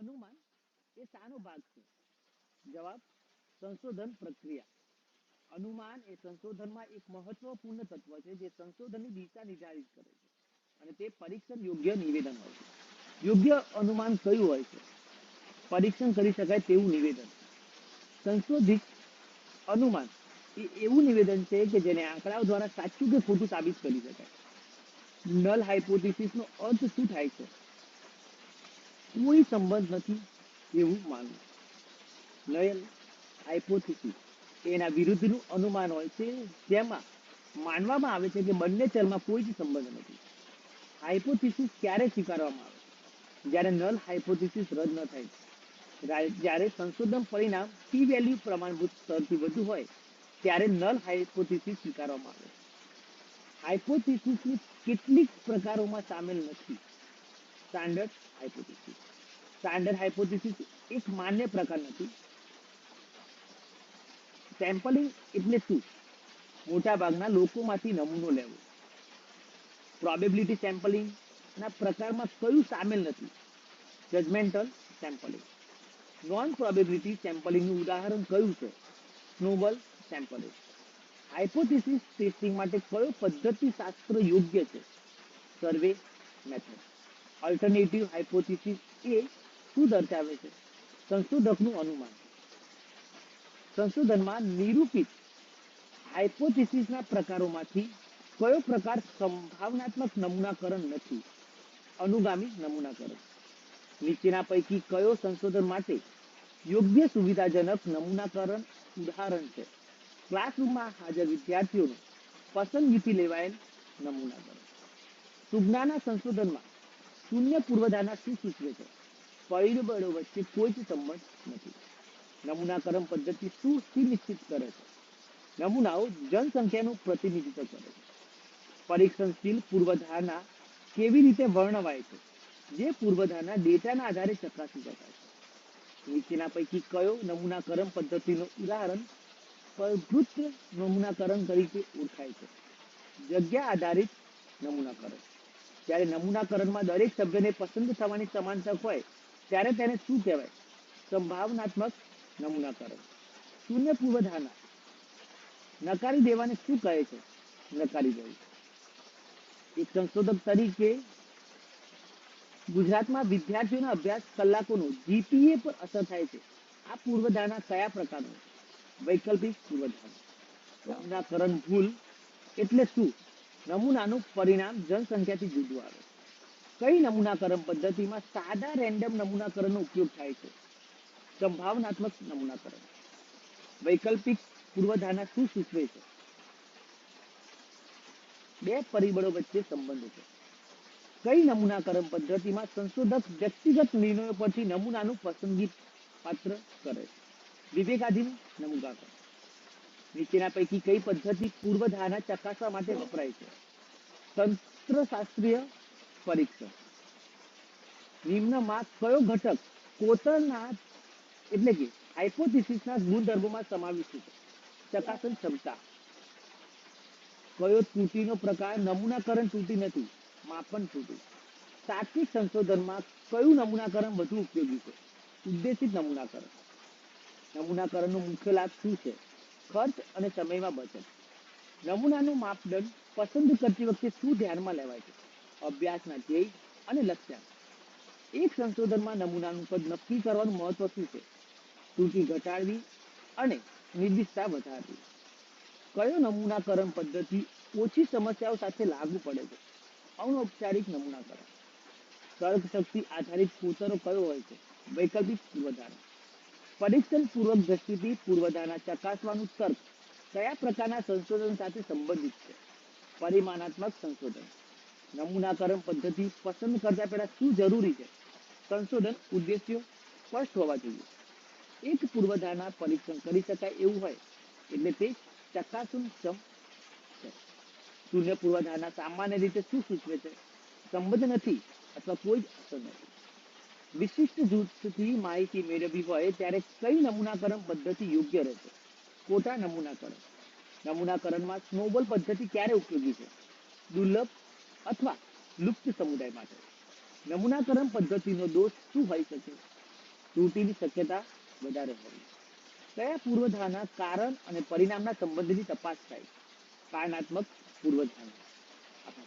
અનુમાન એ શાનો ભાગ છે? જવાબ, સંશોધન પ્રક્રિયા. અનુમાન એ સંશોધનમાં એક મહત્વપૂર્ણ તત્વ છે જે સંશોધનની દિશા નિર્ધારિત કરે છે અને તે પરીક્ષણ યોગ્ય નિવેદન હોય છે. યોગ્ય અનુમાન કયું હોય છે? પરીક્ષણ કરી શકાય તેવું નિવેદન. સંશોધિત અનુમાન એ એવું નિવેદન છે કે જેને આંકડાઓ દ્વારા સાચું કે ખોટું સાબિત કરી શકાય. નલ હાઇપોથિસિસનો અર્થ શું થાય છે? કોઈ સંબંધ નથી એવું માનવું. નલ હાઇપોથિસિસ એના વિરુદ્ધનું અનુમાન હોય છે જેમાં માનવામાં આવે છે કે બંને ચલમાં કોઈ જ સંબંધ નથી. હાઇપોથિસિસ ક્યારે સ્વીકારવામાં આવે? જ્યારે નલ હાઇપોથિસિસ રદ ન થાય. જ્યારે સંશોધન પરિણામ ટી વેલ્યુ પ્રમાણભૂત સ્તરથી વધુ હોય ત્યારે નલ હાઇપોથિસિસ સ્વીકારવામાં આવે. હાઇપોથિસિસની કેટલીક પ્રકારોમાં સામેલ નથી. Standard hypothesis. સ્ટાન્ડર્ડ હાઇપોથિસિસ એક માન્ય પ્રકાર નથી. સેમ્પલિંગ એટલે શું? મોટા ભાગના લોકોમાંથી નમૂનો લેવો. પ્રોબેબિલિટી સેમ્પલિંગ ના પ્રકારમાં કયું સામેલ નથી? Judgemental sampling. નોન પ્રોબેબિલિટી સેમ્પલિંગનું ઉદાહરણ કયું છે? Snowball sampling. હાઇપોથિસિસ ટેસ્ટિંગ માટે કયો પદ્ધતિશાસ્ત્ર યોગ્ય છે? સર્વે મેથડ. અલ્ટરનેટિવ હાઇપોથિસિસ એ શું દર્શાવે છે? સંશોધકનું અનુમાન. સંશોધનમાં નિરૂપિત હાઇપોથિસિસના પ્રકારોમાંથી કયો પ્રકાર સંભાવનાત્મક નમૂનાકરણ નથી? અનુગામી નમૂનાકરણ. નીચેના પૈકી કયો સંશોધન માટે યોગ્ય સુવિધાજનક નમૂનાકરણ ઉદાહરણ છે? ક્લાસરૂમમાં હાજર વિદ્યાર્થીઓનું પસંદગીથી લેવાયેલ નમૂનાકરણ. સુજ્ઞાના સંશોધનમાં શૂન્ય પૂર્વધારણા શું સૂચવે છે? પરિબળો વચ્ચે કોઈ જ સંબંધ નથી. નમૂનાકરણ પદ્ધતિ શું સુનિશ્ચિત કરે છે? નમૂનાઓ જનસંખ્યાનું પ્રતિનિધિત્વ કરે છે. પરીક્ષણશીલ પૂર્વધારણા કેવી રીતે વર્ણવાય છે? જે પૂર્વધારણા ડેટાના આધારે ચકાસી શકાય છે. નીચેના પૈકી કયો નમૂનાકરણ પદ્ધતિનું ઉદાહરણ પ્રભુત્વ નમૂનાકરણ તરીકે ઓળખાય છે? જગ્યા આધારિત નમૂનાકરણ. જ્યારે નમૂનાકરણમાં દરેક સભ્યને પસંદ થવાની સમાન તક હોય ત્યારે તેને શું કહેવાય? સંભાવનાત્મક નમૂનાકરણ. શૂન્ય પૂર્વધારણા નકારી દેવાને શું કહે છે? નકારી દેવું. એક સંશોધક તરીકે ગુજરાતમાં વિદ્યાર્થીઓના અભ્યાસ કલાકોનો જીપીએ પર અસર થાય છે. આ પૂર્વધારણા કયા પ્રકારનો? વૈકલ્પિક પૂર્વધારણા. નમૂનાકરણ ભૂલ એટલે શું? નમૂનાનું પરિણામ જનસંખ્યાથી જુદું આવે. કઈ નમૂનાકરણ પદ્ધતિમાં સાદા રેન્ડમ નમૂનાકરણનો ઉપયોગ થાય છે? સંભાવનાત્મક નમૂનાકરણ. વૈકલ્પિક પૂર્વધારણા શું સૂચવે છે? બે પરિબળો વચ્ચે સંબંધ છે. કઈ નમૂનાકરણ પદ્ધતિમાં સંશોધક વ્યક્તિગત નિર્ણયો પરથી નમૂનાનું પસંદગી પાત્ર કરે છે? વિવેકાધીન નમૂનાકરણ. નીચેના પૈકી કઈ પદ્ધતિ પૂર્વધારણા ચકાસવા માટે વપરાય છે? તંત્રશાસ્ત્રીય પરીક્ષણ. નિમ્નમાં કયો ઘટક કોતરના એટલે કે હાઇપોથિસિસના ગુણધર્મોમાં સમાવિષ્ટ છે? ચકાસન ક્ષમતા. કયો ત્રુટિનો પ્રકાર નમૂનાકરણ ત્રુટિ નથી? માપન ત્રુટિ. તાર્કિક સંશોધનમાં કયું નમૂનાકરણ વધુ ઉપયોગી છે? ઉદ્દેશિત નમૂનાકરણ. નમૂનાકરણનો મુખ્ય લાભ શું છે? ખર્ચ અને સમયમાં બચત. નમૂનાનું માપદંડ પસંદ કરતી વખતે શું ધ્યાનમાં લેવાય છે? અભ્યાસના ધ્યેય અને લક્ષ્યાંક. એક સંશોધનમાં નમૂનાનું કદ નક્કી કરવાનું મહત્વ શું છે? ત્રુટિ ઘટાડવી અને નિર્દિષ્ટતા વધારવી. કયો નમૂનાકરણ પદ્ધતિ ઓછી સમસ્યાઓ સાથે લાગુ પડે છે? અનૌપચારિક નમૂનાકરણ. તર્કશક્તિ આધારિત કોતરો કયો હોય છે? વૈકલ્પિક પૂર્વધારણા. પરીક્ષણ પૂર્વક દ્રષ્ટિથી પૂર્વધારણા ચકાસવાનું તર્ક કયા પ્રકારના સંશોધન સાથે સંબંધિત છે? પરિમાણાત્મક સંશોધન. નમૂનાકરણ પદ્ધતિ પસંદ કરતા પહેલા શું જરૂરી છે? સંશોધન ઉદ્દેશ્યો સ્પષ્ટ હોવા જોઈએ. એક પૂર્વધારણા પરીક્ષણ કરી શકાય એવું હોય એટલે તે ચકાસનક્ષમ છે. શૂન્ય પૂર્વધારણા સામાન્ય રીતે શું સૂચવે છે? સંબંધ નથી અથવા કોઈ જ અસર નથી. વિશિષ્ટ જૂથથી માહિતી મેળવવી હોય ત્યારે કઈ નમૂનાકરણ પદ્ધતિ યોગ્ય રહેશે? ખોટા નમૂનાકરણ. નમૂનાકરણમાં સ્નોબોલ પદ્ધતિ ક્યારે ઉપયોગી છે? દુર્લભ અથવા લુપ્ત સમુદાય માટે. નમૂનાકરણ પદ્ધતિનો દોષ શું હોઈ શકે? ત્રુટિની શક્યતા વધારે હોય. કયા પૂર્વધારણા કારણ અને પરિણામના સંબંધની તપાસ થાય? કારણાત્મક પૂર્વધારણા. આભાર.